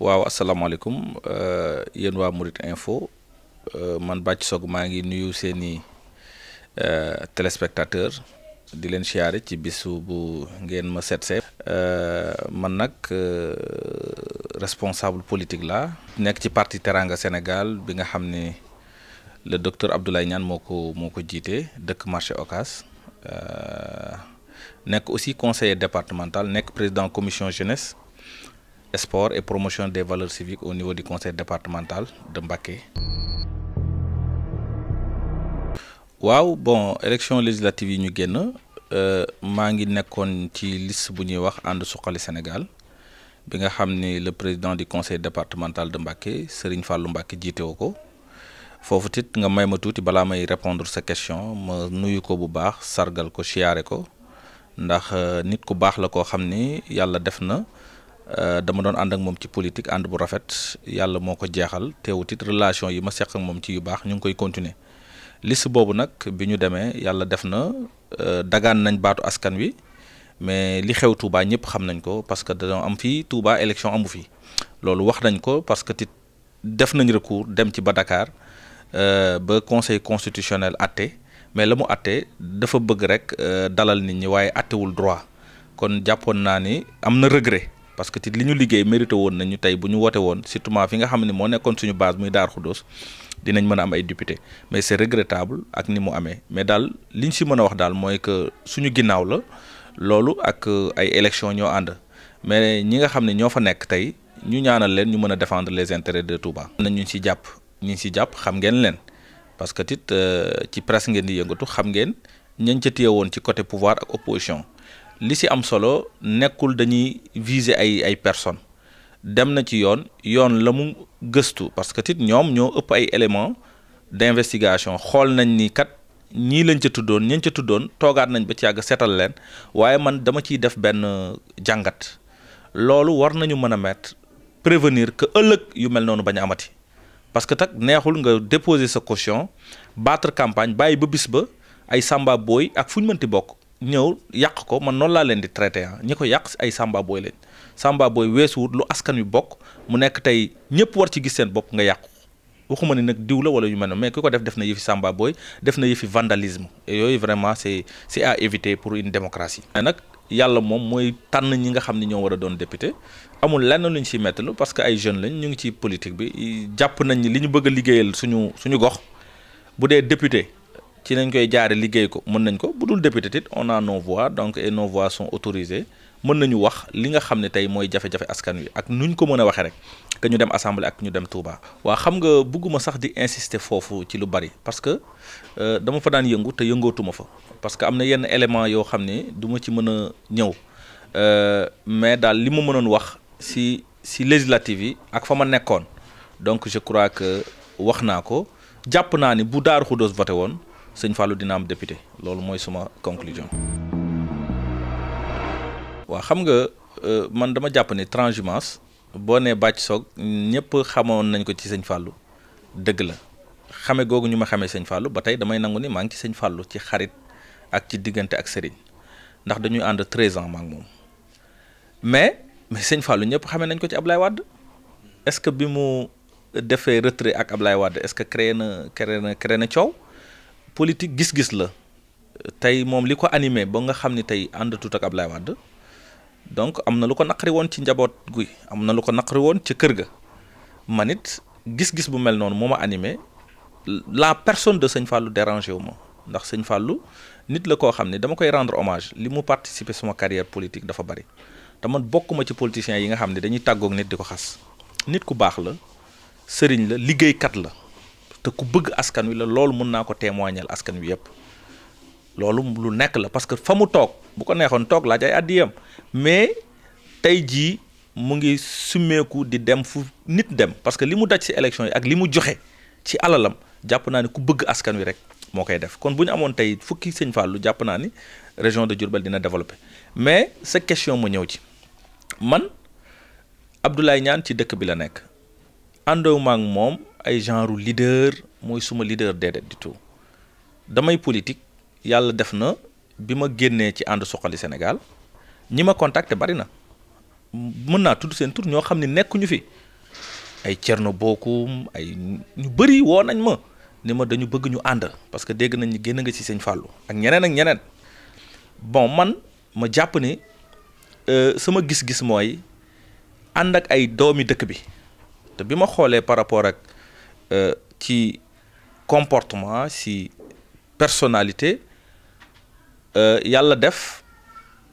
waaw asalaamaaleykum yéen waa Mouride Info man Bathie Sogue maa ngi nuyu seeni téléspectateur di leen siyaare ci bisu bu ngeen ma seet man nag responsable politique la nekk ci parti Teranga Sénégal bi nga xam ne le docteur Abdoulaye Niane moo ko jiite dëkk marché Ocass nekk aussi conseiller départemental nekk président commission jeunesse sport et promotion des valeurs civiques au niveau du conseil départemental de Mbacké. waaw bon élection législative yi ñu génn maa ngi nekkoon ci liste bu ñuy wax ànd suqali Sénégal bi nga xam ni le président du conseil départemental de Mbacké Serigne Fallou Mbacké jiite woo ko foofu tit nga may ma tuuti balaa may répondre sa question ma nuyu ko bu baax sargal ko siyaare ko ndax nit ku baax la koo xam ni yàlla def na. Dama doon ànd ak moom ci politique ànd bu rafet yàlla moo ko jeexal teewut it relation yi ma seq ak moom ci yu baax ñu ngi koy continuer liste boobu nag bi ñu demee yàlla def na dagaan nañ baatu askan wi mais li xew Touba ñëpp xam nañ ko parce que dañoo am fii Touba élection amu fi loolu wax nañ ko parce que tit def nañ recours dem ci ba Dakar ba conseil constitutionnel atte mais la mu atte dafa bëgg rek dalal nit ñi waaye attewul droit kon jàppoon naa ni am na regret. parce que li ñu liggéey mérité woon nañu tey bu ñu wote woon surtout fi nga xam ne moo nekkoon suñu base muy Darou Khoudoss dinañ mën a am ay député mais c'est regrettable ak ni mu amee mais daal li ñu si mën a wax daal mooy que suñu ginnaaw la loolu ak ay élections ñoo ànd mais ñi nga xam ne ñoo fa nekk tey ñu ñaanal leen ñu mën a défendre les intérêts de Touba. na ñu si jàpp xam ngeen leen parce que tit ci presse ngeen di yëngatu xam ngeen ñañ ca téye woon ci côté pouvoir ak opposition. li si am solo nekkul dañuy viser ay personnes dem na ci yoon la mu gëstu parce que tit ñoom ñoo ëpp ay éléments d'investigation xool nañ ni kat ñii lañ ca tuddoon toogaat nañ ba ci yàgg seetal leen waaye man dama ciy def benn jàngat loolu war nañu mën a mettre prévenir que ëllëg yu mel noonu bañ a amati parce que tak neexul nga déposer sa caution battre campagne bàyyi ba bis ba ay samba booy ak fu ñu mënti bokk. ñëw yàq ko man noonu laa leen di traité ñi ko yàq ay samba booy leen samba booy weesuwut lu askan wi bokk mu nekk tey ñëpp war ci gis seen bopp nga yàqu waxuma ni nag diw la wala yu mel ne mais ki ko def na yëfi samba booy def na yëfi vandalisme et yooyu vraiment c'est à éviter pour une démocratie. mais nag yàlla moom mooy tànn ñi nga xam ni ñoo war a doon député amul lenn lu ñu siy mettalu parce que ay jeunes lañ ñu ngi ci politique bi jàpp nañ ni li ñu bëgg a liggéeyal suñu gox bu dee député. ci nañ koy jaare liggéey ko mën nañ ko bu dul député tit on a nos voix donc et nos voix sont autorisées mën nañu wax li nga xam ne tey mooy jafe-jafe askan wi ak nuñ ko mën a waxee rek que ñu dem assemblée ak ñu dem Touba. waa xam nga bugguma sax di insister foofu ci lu bari parce que dama fa daan yëngu te yëngootuma fa parce que am na yenn éléments yoo xam ne du ma ci mën a ñëw mais daal li ma mënoon wax si législative yi ak fa ma nekkoon donc je crois que wax naa ko jàpp naa ni bu Darou Khoudoss voté woon. Sëñ Fallou dina am député loolu mooy suma conclusion. waaw xam nga man dama jàpp ni transhumance boo nee Bathie Sogue ñëpp xamoon nañ ko ci Sëñ Fallou dëgg la xame googu ñu ma xamee Sëñ Fallou ba tey damay nangu ni maa ngi ci Sëñ Fallou ci xarit ak ci diggante ak sëriñ ndax dañuy ànd 13 ans ma ak moom mais Sëñ Fallou ñëpp xamee nañ ko ci Ablaye Wade est-ce que bi mu defee retrait ak Ablaye Wade est-ce que créé na coow. politique gis-gis la tey moom li ko animé ba nga xam ni tey àndatut ak Ablaye Wade donc am na lu ko naqari woon ci njaboot gi am na lu ko naqari woon ci kër ga man it gis-gis bu mel noonu moo ma animé la personne de Sëñ Fallou dérangé wu ma ndax Sëñ Fallou nit la koo xam ne dama koy rendre hommage li mu participer sama carrière politique dafa bari te man bokkuma ci politiciens yi nga xam ne dañuy tàggoog nit di ko xas nit ku baax la sëriñ la liggéeykat la. te ku bëgg askan wi la loolu mën naa ko témoigner askan wi yëpp loolu lu nekk la parce que fa mu toog bu ko neexoon toog laaj ay addiyam mais tey jii mu ngi summeeku di dem fu nit dem parce que li mu daj ci élection yi ak li mu joxe ci alalam jàpp naa ni ku bëgg askan wi rek moo koy def kon bu ñu amoon tey fukki Sëñ Fallou jàpp naa ni région de Diourbel dina développer mais sa question mu ñëw ci man Abdoulaye Niane ci dëkk bi la nekk àndewuma ak moom ay genre leader mooy suma leader déedéet du tout damay politique yàlla def na bi ma génnee ci ànd suqali Sénégal ñi ma contacté bari na mën naa tudd seen tur ñoo xam ne nekkuñu fi ay Thierno Bocoum ay ñu bëri woo nañ ma ni ma dañu bëgg ñu ànd parce que dégg nañ ni génn nga ci sëñ Fallou ak ñeneen bon man ma jàpp ni sama gis-gis mooy ànd ak ay doomi dëkk bi te bi ma xoolee par rapport ak ci comportement ci personnalité yàlla def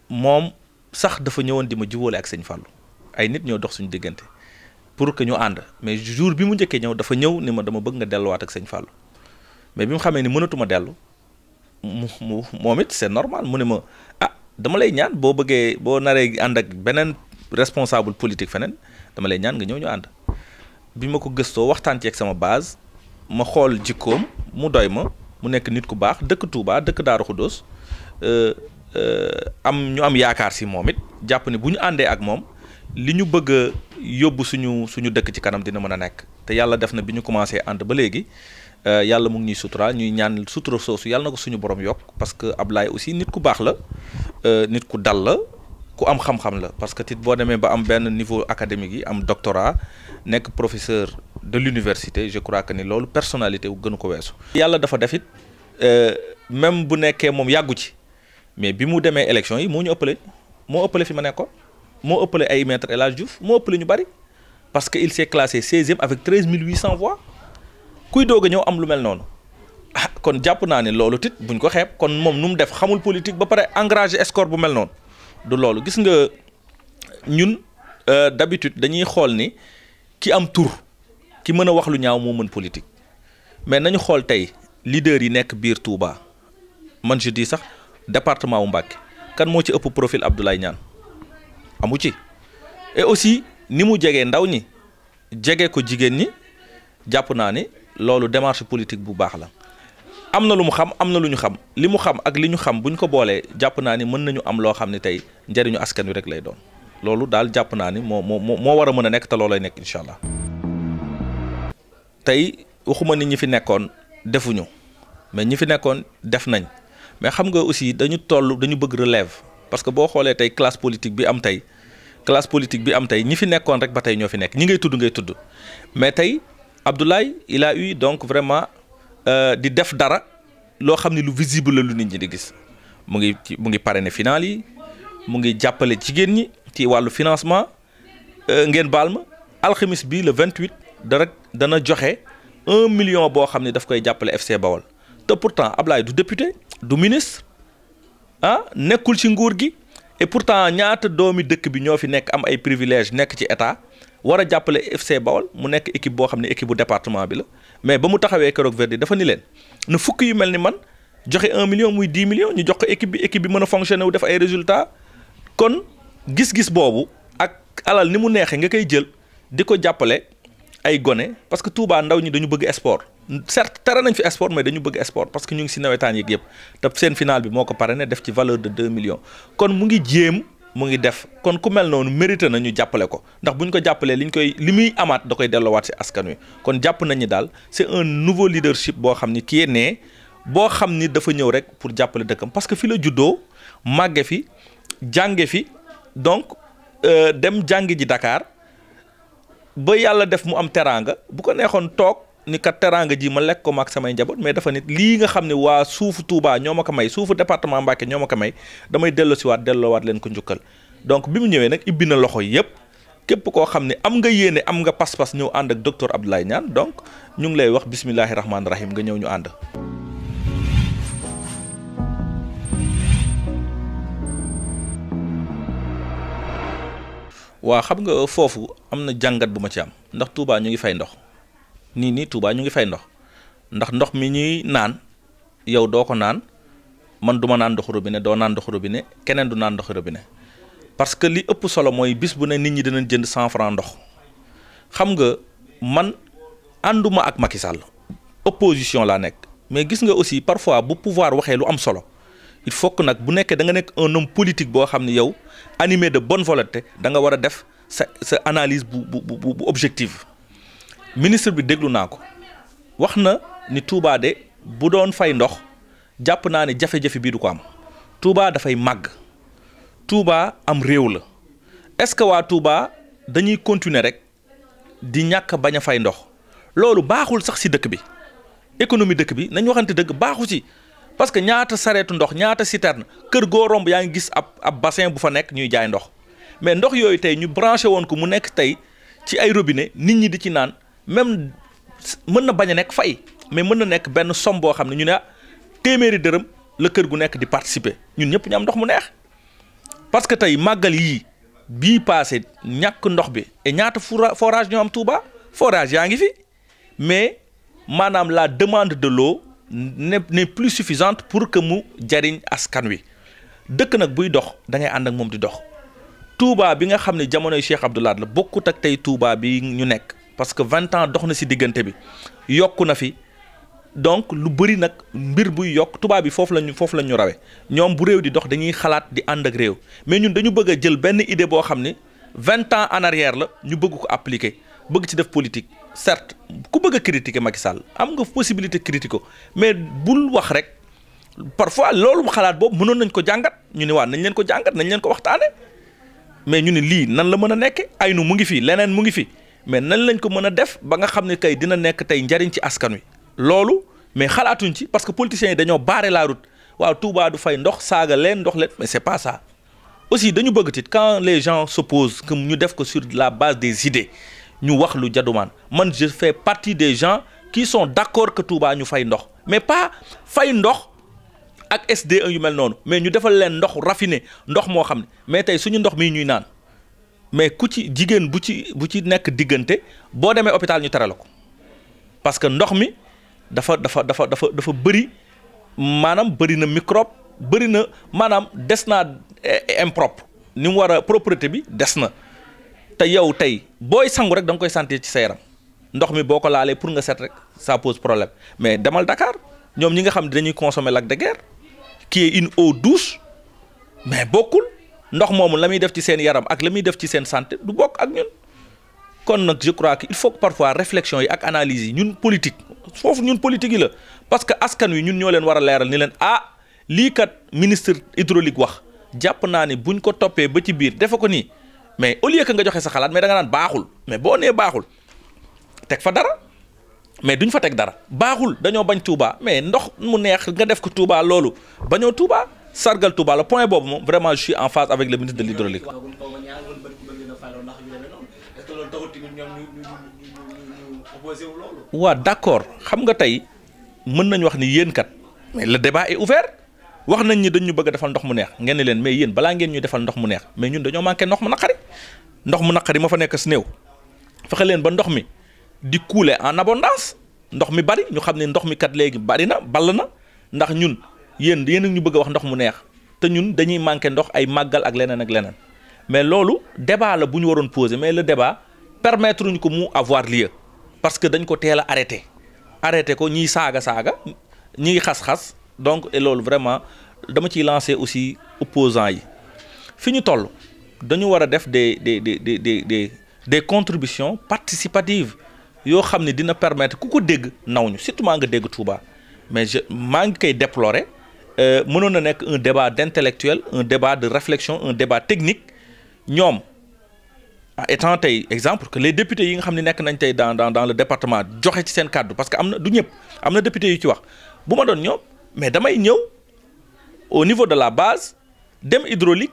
moom sax dafa ñëwoon di ma jubóole ak sëñ Fallou ay nit ñoo dox suñu diggante pour que ñu ànd mais jour bi mu njëkkee ñëw dafa ñëw ni ma dama bëgg nga delluwaat ak sëñ Fallou mais bi mu xamee ni mënatuma dellu moom it c'est normal mu ne ma dama lay ñaan boo bëggee boo naree ànd ak beneen responsable politique feneen dama lay ñaan nga ñëw ñu ànd bi ma ko gëstoo waxtaan ci ak sama base ma xool jikkoom mu doy ma mu nekk nit ku baax dëkk Touba dëkk Daaru Xuddoos ñu am yaakaar si moom it jàpp ni bu ñu àndee ak moom li ñu bëgg a yóbbu suñu dëkk ci kanam dina mën a nekk te yàlla def na bi ñu commencé ànd ba léegi yàlla mu ngi ñuy suturaal ñuy ñaan sutura soosu yàlla na ko suñu borom yokk parce que Ablaye aussi nit ku baax la nit ku dal la ku am xam-xam la parce que tit boo demee ba am benn niveau académique yi am doctorat nekk professeur de l'université je crois que ni loolu personnalité wu gënu ko weesu. yàlla dafa def it même bu nekkee moom yàggu ci mais bi mu demee élection yi moo ëppale fi ma nekkoon moo ëppale ay maître El Hadj Diouf moo ëppale ñu bari parce que il s'est classé 16e avec 13 800 voix kuy doog a ñëw am lu mel noonu kon jàpp naa ne loolu tit buñ ko xeeb kon moom nu mu def xamul politique ba pare engagé score bu mel noonu du loolu gis nga ñun d'habitude dañuy xool ni ki am tur ki mën a wax lu ñaaw moo mën politique mais nañu xool tey leader yi nekk biir Touba man je dis sax département wu Mbacké kan moo ci ëpp profil Abdoulaye Niane amu ci et aussi ni mu jegee ndaw ñi jege ko jigéen ñi jàpp naa ni loolu démarche politique bu baax la am na lu mu xam am na lu ñu xam li mu xam ak li ñu xam bu ñu ko boolee jàpp naa ni mën nañu am loo xam ne tey njëriñu askan wi rek lay doon loolu daal jàpp naa ni moo war a mën a nekk te loolay nekk incha allah. tey waxuma ni ñi fi nekkoon defuñu mais ñi fi nekkoon def nañ mais xam nga aussi dañu bëgg relève parce que boo xoolee tey classe politique bi am tey ñi fi nekkoon rek ba tey ñoo fi nekk ñi ngay tudd mais tey Abdoulaye il a eu donc vraiment di def dara loo xam ne lu visible la lu nit ñi di gis mu ngi parrainé final yi mu ngi jàppale jigéen ñi ci wàllu financement ngeen baal ma alxamis bi le 28 dana joxe 1 million boo xam ne daf koy jàppale FC Bawol te pourtant Ablaye du député du ministre nekkul ci nguur gi et pourtant ñaata doomi dëkk bi ñoo fi nekk am ay privilèges nekk ci état war a jàppale FC Bawol mu nekk équipe boo xam ne équipe bu département bi la mais ba mu taxawee keroog Verdi dafa ni leen na fukk yu mel ni man joxe 1 million muy 10 millions ñu jox ko équipe bi mën a fonctionner wu def ay résultats kon gis-gis boobu ak alal ni mu neexee nga koy jël di ko jàppale ay gone parce que Touba ndaw ñi dañu bëgg sport certes tere nañ fi sport mais dañu bëgg sport parce que ñu ngi si nawetaan yeeg yëpp te seen final bi moo ko parrainé def ci valeur de 2 millions kon mu ngi jéem mu ngi def kon ku mel noonu mérité na ñu jàppale ko ndax bu ñu ko jàppalee li muy amaat da koy delloowaat si askan wi kon jàpp nañ ni daal c'est un nouveau leadership boo xam ni kii ne boo xam ni dafa ñëw rek pour jàppale dëkkam parce que fi la juddoo màgge fi jànge fi donc dem jàngi ji Dakar ba yàlla def mu am teraanga bu ko neexoon toog ni kat teraanga ji ma lekk ko maag samay njaboot mais dafa nit lii nga xam ne waa suufu Touba ñoo ma ko may suufu département Mbacké ñoo ma ko may damay delloowaat leen ko njukkal donc bi mu ñëwee nag ibbi na loxo yëpp képp koo xam ne am nga yéene am nga pas-pas ñëw ànd ak docteur Abdoulaye Niane donc ñu ngi lay wax bismillahi rahmaani rahim nga ñëw ñu ànd. waa xam nga foofu am na jàngat bu ma ci am ndax Touba ñu ngi fay ndox. nii Touba ñu ngi fay ndax ndox mi ñuy naan yow doo ko naan man du ma naan ndoxu robinet doo naan ndoxu robinet keneen du naan ndoxu robinet parce que li ëpp solo mooy bis bu ne nit ñi dinañ jënd 100 francs ndox xam nga man ànduma ak Macky Sall opposition laa nekk mais gis nga aussi parfois bu pouvoir waxee lu am solo il faut que nag bu nekkee da nga nekk un homme politique boo xam ne yow animé de bonne volonté da nga war a def sa analyse bu objective. ministre bi déglu naa ko wax na ni Touba de bu doon fay ndox jàpp naa ne jafe-jafe bii du ko am Touba dafay màgg Touba am réew la est-ce que waa Touba dañuy continuer rek di ñàkk bañ a fay ndox loolu baaxul sax ci dëkk bi économie dëkk bi nañ waxante dëgg baaxu ci parce que ñaata sareetu ndox ñaata citerne kër goo romb yaa ngi gis ab bassin bu fa nekk ñuy jaay ndox mais ndox yooyu tey ñu branché woon ko mu nekk tey ci ay robinet nit ñi di ci naan même mën na bañ a nekk fay mais mën na nekk benn somme boo xam ne ñu ne téeméeri dërëm la kër gu nekk di participer ñun ñëpp ñu am ndox mu neex parce que tey màggal yii bii passé ñàkk ndox bi et ñaata forage ñoo am Touba forage yaa ngi fi mais maanaam la demande de l'eau n'est plus suffisante pour que mu jariñ askan wi dëkk nag buy dox da ngay ànd ak moom di dox Touba bi nga xam ne jamonoy Cheikh Abdou Lahad la bokkut ak tey Touba bi ñu nekk parce que 20 ans dox na ci diggante bi yokku na fi donc lu bëri nag mbir buy yokk Touba bi foofu la ñu rawe ñoom bu réew di dox dañuy xalaat di ànd ak réew mais ñun dañu bëgg a jël benn idée boo xam ne 20 ans en arrière la ñu bëgg ko appliquer bëgg ci def politique certes ku bëgg a critiquer Macky Sall am nga possibilité critiquer ko mais bul wax rek parfois loolu xalaat boobu mënoon nañ ko jàngat ñu ne waa nañ leen ko jàngat nañ leen ko waxtaane mais ñu ne lii nan la mën a nekke ay nu mu ngi fi leneen mu ngi fi mais nan lañ ko mën a def ba nga xam ne kay dina nekk tey njariñ ci askan wi loolu mais xalaatuñ ci parce que politiciens yi dañoo barrer la route waaw Touba du fay ndox saaga leen ndox leen mais c'est pas ça aussi dañu bëgg tit quand les gens s'opposent que ñu def ko sur la base des idées ñu wax lu jadumaan man je fais partie des gens qui sont d'accord que Touba ñu fay ndox mais pas fay ndox ak SDE yu mel noonu mais ñu defal leen ndox raffiné ndox moo xam ne mais tey suñu ndox mii ñuy naan mais ku ci jigéen bu ci nekk diggante boo demee hôpital ñu tere la ko parce que ndox mi dafa bëri maanaam bëri na microbe bëri na maanaam des naa impropre ni mu war a propreté bi des na te yow tey booy sangu rek da nga koy sentir ci sa yaram ndox mi boo ko laalee pour nga set rek ça pose problème mais demal Dakar ñoom ñi nga xam ne dañuy consommer lac de Guiers qui est une eau douce mais bokkul ndox moomu la muy def ci seen yaram ak la muy def ci seen santé du bokk ak ñun kon nag je crois que il faut que parfois réflexion yi ak analyse yi ñun politique foofu ñun politique yi la parce que askan wi ñun ñoo leen war a leeral ni leen lii kat ministre hydraulique wax jàpp naa ni buñ ko toppee ba ci biir defe ko nii mais au lieu que nga joxe sa xalaat mais da nga naan baaxul mais boo nee baaxul teg fa dara mais duñ fa teg dara baaxul dañoo bañ Touba mais ndox mu neex nga def ko Touba loolu bañoo Touba sargal Touba le point boobu moom vraiment je suis en phase avec le ministre de l'hydraulique. waaw d'accord xam nga tey mën nañu wax ni yéen kat mais le débat est ouvert wax nañ ni dañ ñu bëgg a defal ndox mu neex ngeen ne leen mais yéen balaa ngeen ñuy defal ndox mu neex mais ñun dañoo manqué ndox mu naqari ma fa nekk si néew fexe leen ba ndox mi di couler en abondance ndox mi bari ñu xam ne ndox mi kat léegi bari na ball na ndax ñun yéen ñu bëgg a wax ndox mu neex te ñun dañuy manqué ndox ay màggal ak leneen mais loolu débat la bu ñu waroon poser mais le débat permettre ñu ko mu avoir lieu parce que dañ ko teel a arrêté ko ñiy saaga ñiy xas-xas donc et loolu vraiment dama ciy lancer aussi opposants yi fi ñu toll dañu war a def des contributions participatives yoo xam ne dina permettre ku ko dégg naw ñu surtout maa nga dégg Touba mais maa ngi koy déplorer mënoon na nekk un débat d'intellectuel un débat de réflexion un débat technique ñoom étant tey exemple que les députés yi nga xam ne nekk nañ tey dans le département joxe ci seen kàddu parce que am na du ñëpp am na députés yu ci wax bu ma doon ñoom mais damay ñëw au niveau de la base dem hydraulique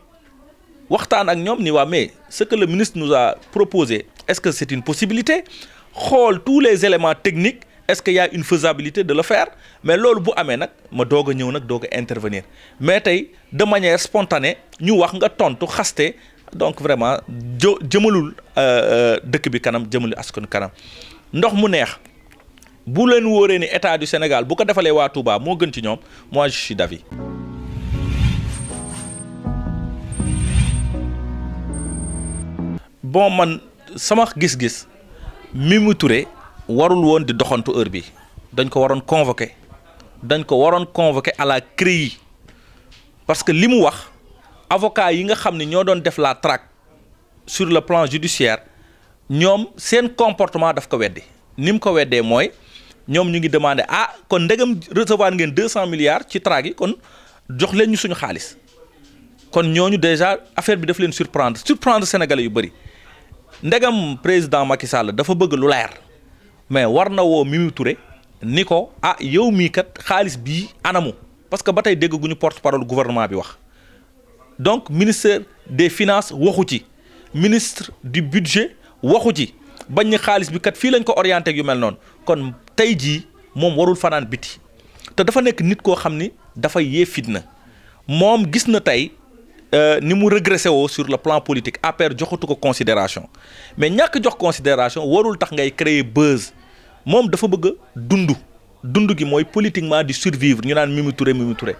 waxtaan ak ñoom ni waa mais ce que le ministre nous a proposé est-ce que c'est une possibilité xool tous les éléments techniques est-ce qu'il y a une faisabilité de le faire mais loolu bu amee nag ma doog a ñëw nag doog a intervenir mais tey de manière spontanée ñu wax nga tontu xaste donc vraiment jëmalul dëkk bi kanam jëmalul askan kanam ndox mu neex bu leen wóoree ni état du Sénégal bu ko defalee waa Touba moo gën ci ñoom moi je suis d'avis. bon man sama gis-gis Mimi Touré warul woon di doxantu heure bi dañ ko waroon convoquer à la CREI parce que li mu wax avocat yi nga xam ne ñoo doon def la traque sur le plan judiciaire ñoom seen comportement daf ko weddi ni mu ko weddee mooy ñoom ñu ngi demander kon ndegam recevoir ngeen 200 milliards ci traque yi kon jox leen ñu suñu xaalis kon ñooñu déjà affaire bi daf leen surprendre Sénégalais yu bëri ndegam président Macky Sall dafa bëgg lu leer mais war na woo Mimi Touré ni ko ah yow mii kat xaalis bii anamu parce que ba tey dégguñu porte-parole gouvernement bi wax donc ministère des finances waxu ci ministre du budget waxu ci bañ ni xaalis bi kat fii lañ ko orienté yu mel noonu kon tey jii moom warul fanaan biti te dafa nekk nit koo xam ni dafa yee fitna moom gis na tey ni mu régressé woo sur le plan politique APR joxatu ko considération mais ñàkk jox considération warul tax ngay créer buzz moom dafa bëgg a dund gi mooy politiquement di survivre ñu naan Mimi Touré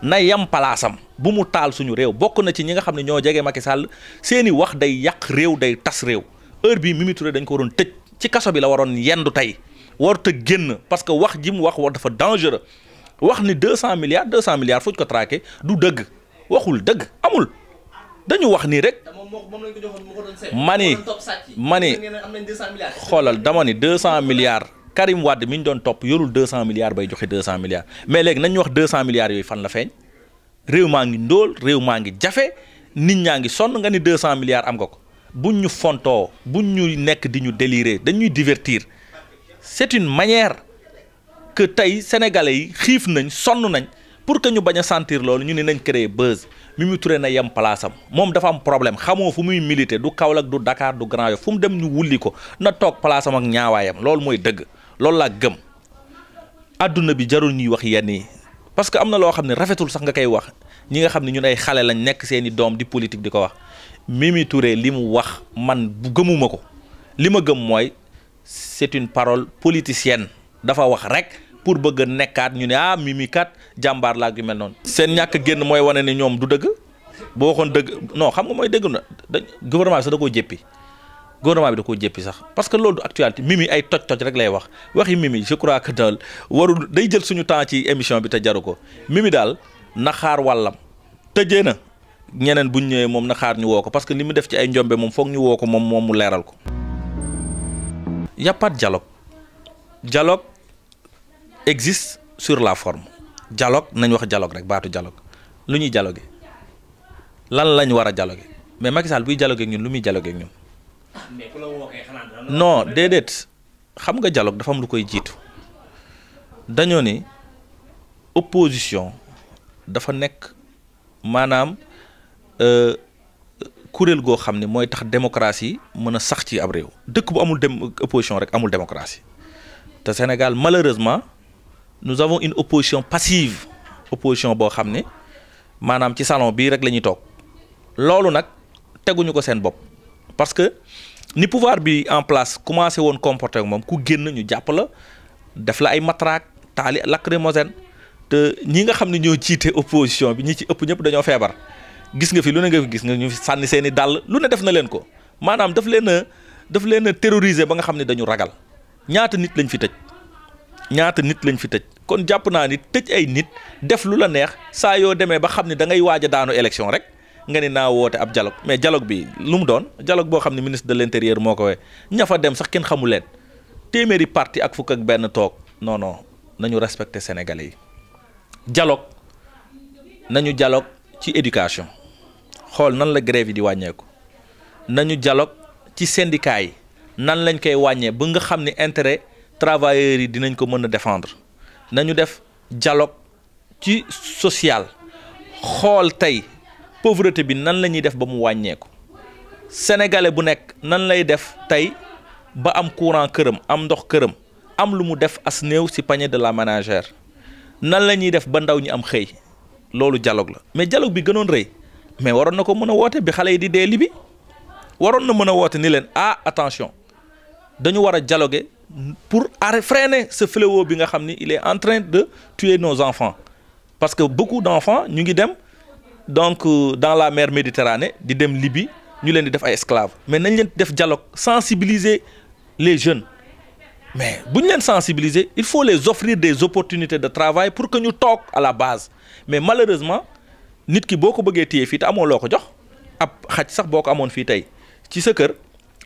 na yam palaasam bu mu taal suñu réew bokk na ci ñi nga xam ne ñoo jege Macky Sall seeni wax day yàq réew day tas réew heure bii Mimi Touré dañ ko waroon tëj ci kaso bi la waroon yendu tey warut a génn parce que wax ji mu wax dafa dangereux wax ni 200 milliards fu ñu ko traqué du dëgg waxul dëgg amul dañu wax nii rek mani xoolal dama ni 200 milliards Karim Wade mi ñu doon topp yorul 200 milliards bay joxe 200 milliards mais léegi nañu wax 200 milliards yooyu fan la feeñ réew maa ngi ndóol réew maa ngi jafe nit ñaa ngi sonn nga ni 200 milliards am nga ko buñ ñu fontoo buñ ñu nekk di ñu délirer dañuy divertir c'est une manière que tey sénégalais yi xiif nañ sonn nañ pour que ñu bañ a sentir loolu ñu ne nañ créer buzz Mimi Touré na yem place am moom dafa am problème xamoo fu muy militer du Kaolack du Dakar du Grand Yoff fu mu dem ñu wulli ko na toog place am ak ñaawaayam loolu mooy dëgg loolu laa gëm adduna bi jarul ñuy wax yenn yi parce que am na loo xam ne rafetul sax nga koy wax ñi nga xam ne ñun ay xale lañ nekk seeni doom di politique di ko wax Mimi Touré li mu wax man bu gëmuma ko li ma gëm mooy c'est une parole politicienne dafa wax rek pour bëgg a nekkaat ñu ne ah Mimi kat jàmbaar laa yu mel noonu. seen ñàkk génn mooy wane ni ñoom du dëgg boo waxoon dëgg non xam nga mooy dëgg na gouvernement bi sax da koo jéppi gouvernement bi da koo jéppi sax parce que loolu du actualité Mimi ay toj-toj rek lay wax waxi Mimi je crois que daal warul day jël suñu temps ci émission bi te jaru ko Mimi daal na xaar wàllam tëjee na ñeneen buñ ñëwee moom na xaar ñu woo ko parce que li mu def ci ay njombe moom foog ñu woo ko moom mu leeral ko. Y a pas de dialogue existe sur la forme dialogue nañ wax dialogue rek baatu dialogue lu ñuy dialoguer lan lañ war a dialoguer mais Macky Sall buy dialoguer ak ñun lu muy dialoguer ak ñun non déedéet xam nga dialogue dafa am lu koy jiitu dañoo ni opposition dafa nekk maanaam kuréel goo xam ne mooy tax démocratie mën a sax ci ab réew dëkk bu amul opposition rek amul démocratie te Sénégal malheureusement nous avons une opposition passive opposition boo xam ne maanaam ci salon bii rek la ñuy toog loolu nag teguñu ko seen bopp parce que ni pouvoir bi en place commencé woon comporter ak moom ku génn ñu jàpp la def la ay matraque taali lacrymogène te ñi nga xam ne ñoo jiite opposition bi ñi ci ëpp ñëpp dañoo feebar gis nga fi lu ne nga fi gis nga ñu sànni seen i dàll lu ne def na leen ko maanaam daf leen a terroriser ba nga xam ne dañu ragal ñaata nit lañ fi tëj kon jàpp naa ni tëj ay nit def lu la neex saa yoo demee ba xam ne da ngay waaj a daanu élection rek nga ni naa woote ab dialogue mais dialogue bi lu mu doon dialogue boo xam ne ministre de l'intérieur moo ko wee ña fa dem sax kenn xamu leen téeméeri parti ak fukk ak benn toog non nañu respecter sénégalais yi dialogue nañu dialogue ci éducation xool nan la grève yi di wàññeeku nañu dialogue ci syndicat yi nan lañ koy wàññee ba nga xam ne intérêt travailleurs yi dinañ ko mën a défendre nañu def dialogue ci social xool tey pauvreté bi nan la ñuy def ba mu wàññeeku sénégalais bu nekk nan lay def tey ba am courant këram am ndox këram am lu mu def as néew ci panier de la ménagère nan la ñuy def ba ndaw ñi am xëy loolu dialogue la mais dialogue bi gënoon rëy mais waroon na ko mën a woote bi xale yi di dee li bi waroon na mën a woote ni leen attention dañu war a dialoguer pour freiner ce fléau bi nga xam ni il est en train de tuer nos enfants parce que beaucoup d'enfants ñu ngi dem donc dans la mer Méditerranée di dem Libye ñu leen di def ay esclaves mais nañ leen def dialogue sensibiliser les jeunes mais bu ñu leen sensibiliser il faut les offrir des opportunités de travail pour que ñu toog à la base mais malheureusement nit ki boo ko bëggee téye fii te amoo loo ko jox ab xaj sax boo ko amoon fii tey ci sa kër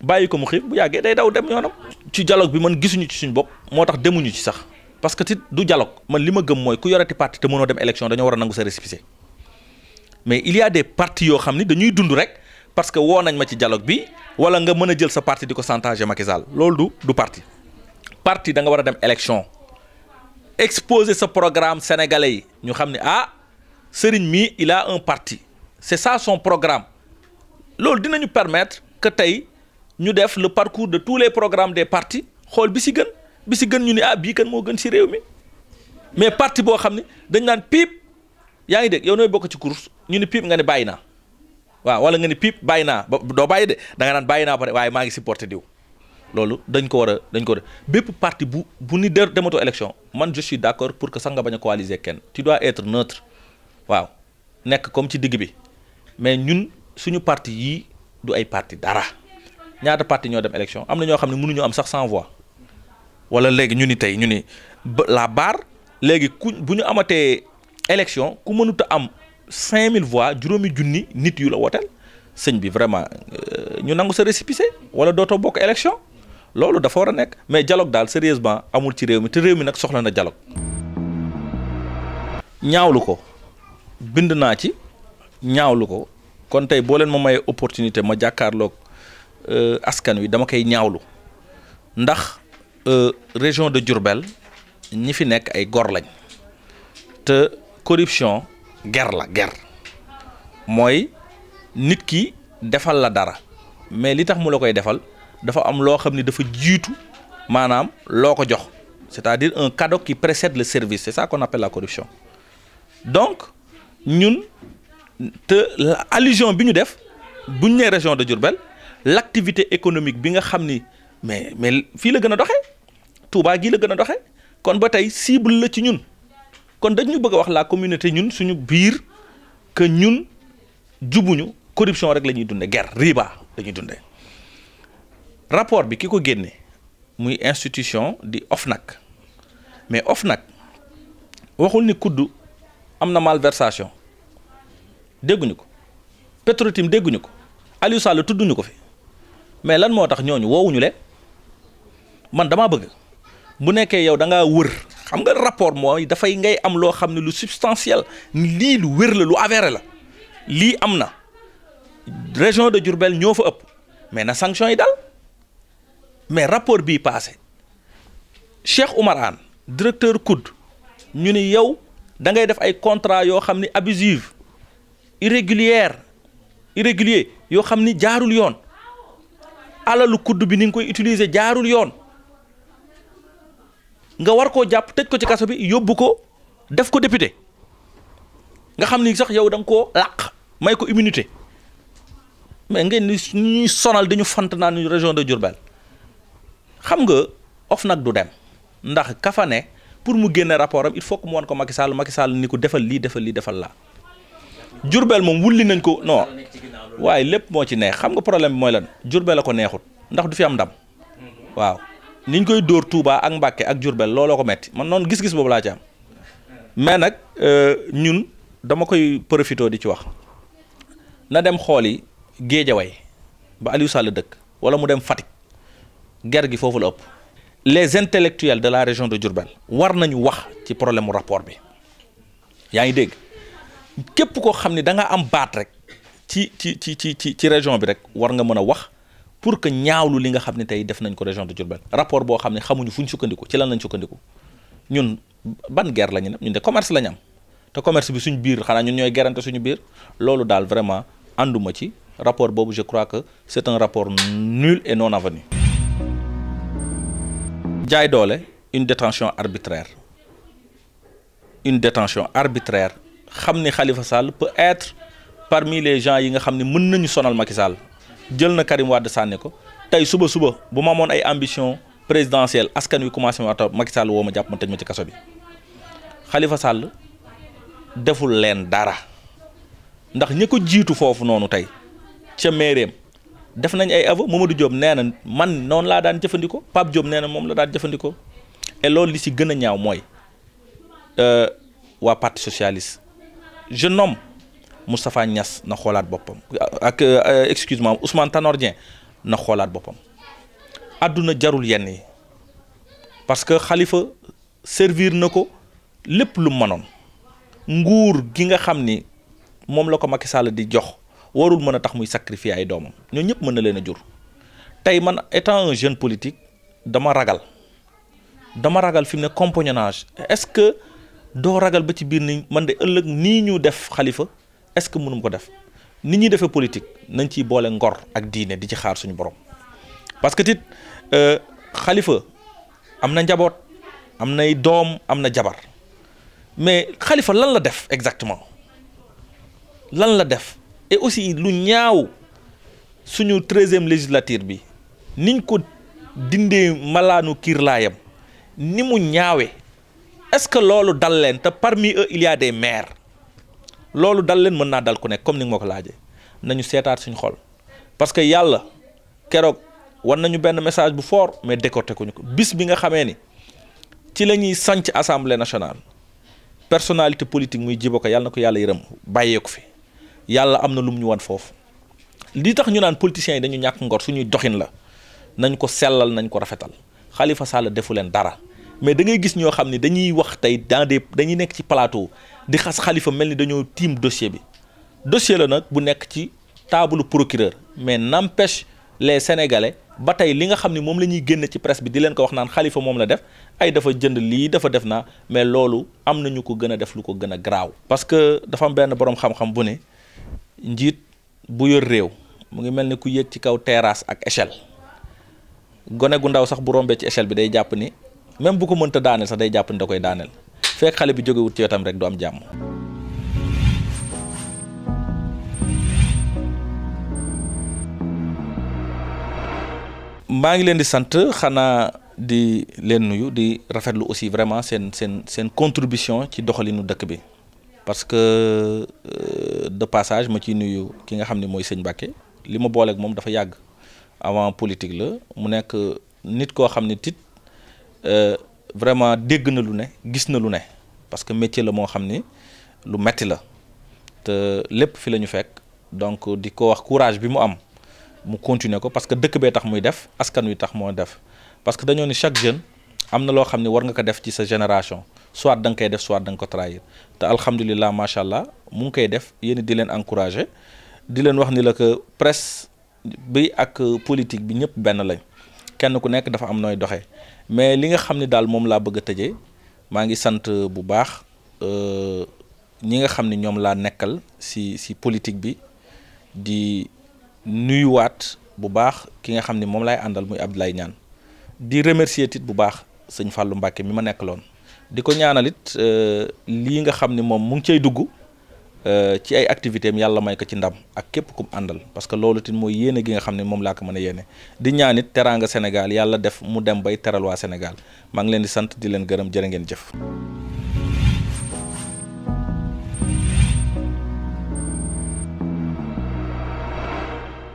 bàyyi ko mu xiif bu yàggee day daw dem yoonam. ci dialogue bi man gisuñu ci suñu bopp moo tax demuñu ci sax parce que tit du dialogue man li ma gëm mooy ku yorati parti te mënoo dem élection dañoo war a nangu sa récépissé mais il y a des partis yoo xam ni dañuy dund rek parce que woo nañ ma ci dialogue bi wala nga mën a jël sa parti di ko chantager Macky Sall loolu du parti parti da nga war a dem élection exposer sa programme sénégalais yi ñu xam ne ah Serigne mi il a un parti c'est ça son programme loolu dinañu permettre que tey ñu def le parcours de tous les programmes des partis xool bi si gën ñu ni ah bii kan moo gën si réew mi mais parti boo xam ne dañ naan piip yaa ngi dégg yow nooy bokk ci course ñu ni piip nga ne bàyyi naa waaw wala nga ni piip bàyyi naa ba doo bàyyi de da nga naan bàyyi naa pare waaye maa ngi supporté diw loolu dañ ko war a bépp parti bu ni dematoo élection man je suis d'accord pour que sax nga bañ a coaliser kenn tu dois être neutre waaw nekk comme ci digg bi mais ñun suñu parti yii du ay parti dara ñaata parti ñoo dem élection am na ñoo xam ne mënuñu am sax 100 voix wala léegi ñu ni tey ñu ni la barre léegi bu ñu amatee élection ku mënut a am 5000 voix juróomi junni nit yu la wooteel sëñ bi vraiment ñu nangu sa récépissé wala dootoo bokk élection loolu dafa war a nekk mais dialogue daal sérieusement amul ci réew mi te réew mi nag soxla na dialogue. ñaawlu ko bind naa ci ñaawlu ko kon tey boo leen ma mayee opportunité ma jàkkaarloog askan wi dama koy ñaawlu ndax région de Diourbel ñi fi nekk ay gor lañ te corruption ger mooy nit ki defal la dara mais li tax mu la koy defal dafa am loo xam ni dafa jiitu maanaam loo ko jox c'est-à-dire un cadeau qui précède le service c'est ça qu'on appelle la corruption donc ñun te allusion bi ñu def buñ nee région de Diourbel l'activité économique bi nga xam ni mais fii la gën a doxee Touba gii la gën a doxee kon ba tey cible la ci ñun kon dañu bëgg a wax la communauté ñun suñu biir que ñun jubuñu corruption rek la ñuy dundee guerre riba la ñuy dundee rapport bi ki ko génne muy institution di OFNAC mais OFNAC waxul ni kudd am na malversation dégguñu ko Petro-Tim dégguñu ko Aliou Sall tudduñu ko fi mais lan moo tax ñooñu woowuñu leen man damaa bëgg bu nekkee yow da ngaa wër xam nga rapport mooy dafay ngay am loo xam ne lu substantiel lii lu wér la lu avéré la lii am na région de Diourbel ñoo fa ëpp mais na sanction yi dal mais rapport bii passé Cheikh Oumar Anne directeur COUD ñu ni yow da ngay def ay contrat yoo xam ni abusive irrégulier yoo xam ni jaarul yoon alalu COUD bi ni nga koy utiliser jaarul yoon nga war koo jàpp tëj ko ci kaso bi yóbbu ko def ko député nga xam ni sax yow da nga koo làq may ko immunité mais ngeen ni ñuy sonal dañu fant naan ñu région de Diourbel xam nga OFNAC du dem ndax ka fa ne pour mu génne rapport am il faut que mu wan ko Macky Sall ni ko defal lii defal laa Diourbel moom wulli nañ ko non waaye lépp moo ci neex xam nga problème bi mooy lan Diourbel la ko neexut ndax du fi am ndam waaw niñ koy dóor Touba ak Mbacké ak Diourbel looloo ko metti man noonu gis-gis boobu laa ci am mais nag ñun dama koy profité di ci wax na dem xooli Guédiawaye ba Aliou Sall dëkk wala mu dem Fatick ger gi foofu la ëpp les intellectuels de la région de Diourbel war nañu wax ci problème mu rapport bi yaa ngi dégg képp koo xam ne da nga am baat rek ci région bi rek war nga mën a wax pour que ñaawlu li nga xam ne tey def nañ ko région de Diourbel rapport boo xam ne xamuñu fu ñu sukkandiku ci lan lañ sukkandiku ñun ban guerre la ñu ne ñun de commerce la ñu am te commerce bi suñu biir xanaa ñun ñooy gerante suñu biir loolu daal vraiment ànduma ci rapport boobu je crois que c'est un rapport nul et non avenu. jaay doole une détention arbitraire xam ni Khalifa Sall peut être parmi les gens yi nga xam ne mën nañu sonal Macky Sall jël na Karim Wade sànni ko tey suba bu ma amoon ay ambition présidentielle askan wi commencé ma taw Macky Sall woo ma jàpp ma tëj ma ci kaso bi Khalifa Sall deful leen dara ndax ñi ko jiitu foofu noonu tey ca maireem def nañ ay aveu Mamadou Diop nee na man noonu laa daan jëfandikoo Pape Diop nee na moom la daan jëfandikoo et loolu li si gën a ñaaw mooy waa parti socialiste je nomme Moustapha Niass na xoolaat boppam ak excuse-moi Ousmane Tanor Dieng na xoolaat boppam àdduna jarul yenn yi parce que Khalifa servir na ko lépp lu mënoon nguur gi nga xam ni moom la ko Macky Sall di jox warul mën a tax muy sacrifier ay doomam ñoo ñëpp mën na leen a jur. tey man étant un jeune politique dama ragal fi mu ne compagnonnage est-ce que doo ragal ba ci biir ni man de ëllëg nii ñu def Khalifa est-ce que mënum ko def nit ñi defee politique nañ ciy boole ngor ak diine di ci xaar suñu borom parce que tit Khalifa am na njaboot am nay doom am na jabar mais Khalifa lan la def exactement lan la def et aussi lu ñaaw suñu 13e législature bi niñ ko dindee malaanu kiirlaayam ni mu ñaawee est-ce que loolu dal leen te parmi eux il y a des maires loolu dal leen mën naa dal ku nekk comme ni nga ma ko laajee nañu seetaat suñu xol parce que yàlla keroog war nañu benn message bu fort mais décorté ko ñu ko bis bi nga xamee ni ci la ñuy sanc assemblée nationale personnalité politique muy Djibo Ka yàlla na ko yàlla yërëm bàyyee ko fi yàlla am na lu mu ñu wan foofu li tax ñu naan politiciens yi dañu ñàkk ngor suñuy doxin la nañ ko sellal nañ ko rafetal Khalifa Sall defu leen dara mais da ngay gis ñoo xam ne dañuy wax tey dañuy nekk ci plateau di xas Khalifa mel ni dañoo tiim dossier bi dossier la nag bu nekk ci table procureur mais n'empêche les sénégalais ba tey li nga xam ne moom la ñuy génn ci presse bi di leen ko wax naan Khalifa moom la def ay dafa jënd lii dafa def naa mais loolu am na ñu ko gën a def lu ko gën a garaaw. parce que dafa am benn boroom xam-xam bu ne njiit bu yor réew mu ngi mel ni ku yéeg ci kaw terrasse ak échelle gone gu ndaw sax bu rombee ci échelle bi day jàpp ni même bu ko mënta daaneel sax day jàpp ni da koy daaneel fekk xale bi jógewut ci wetam rek du am jàmm. maa ngi leen di sant xanaa di leen nuyu di rafetlu aussi vraiment seen contribution ci doxalinu dëkk bi parce que de passage ma ciy nuyu ki nga xam ne mooy sëñ Mbacké li ma booleeg moom dafa yàgg avant politique la mu nekk nit koo xam ne tit vraiment dégg na lu ne gis na lu ne parce que métier la moo xam ni lu metti la te lépp fi la ñu fekk donc di ko wax courage bi mu am mu continuer ko parce que dëkk bee tax muy def askan wi tax moo def parce que dañoo ni chaque jeune am na loo xam ne war nga ko def ci sa génération soit da nga koy def soit da nga ko trahir te alhamdulilah macha allah mu ngi koy def yéen di leen encourager di leen wax ni la que presse bi ak politique bi ñëpp benn lañ kenn ku nekk dafa am nooy doxee mais li nga xam ne daal moom laa bëgg a tëjee maa ngi sant bu baax ñi nga xam ne ñoom laa nekkal si politique bi di nuyuwaat bu baax ki nga xam ne moom laay àndal muy Abdoulaye Niane di remercier tit bu baax sëñ Fallou Mbacké mi ma nekkaloon di ko ñaanalit lii nga xam ne moom mu ngi cay dugg ci ay activités am yàlla may ko ci ndam ak képp kum àndal parce que loolu tit mooy yéene gi nga xam ne moom laa ko mën a yéene di ñaanit teraanga Sénégal yàlla def mu dem bay teral waa Sénégal maa ngi leen di sant di leen gërëm jërë ngeen jëf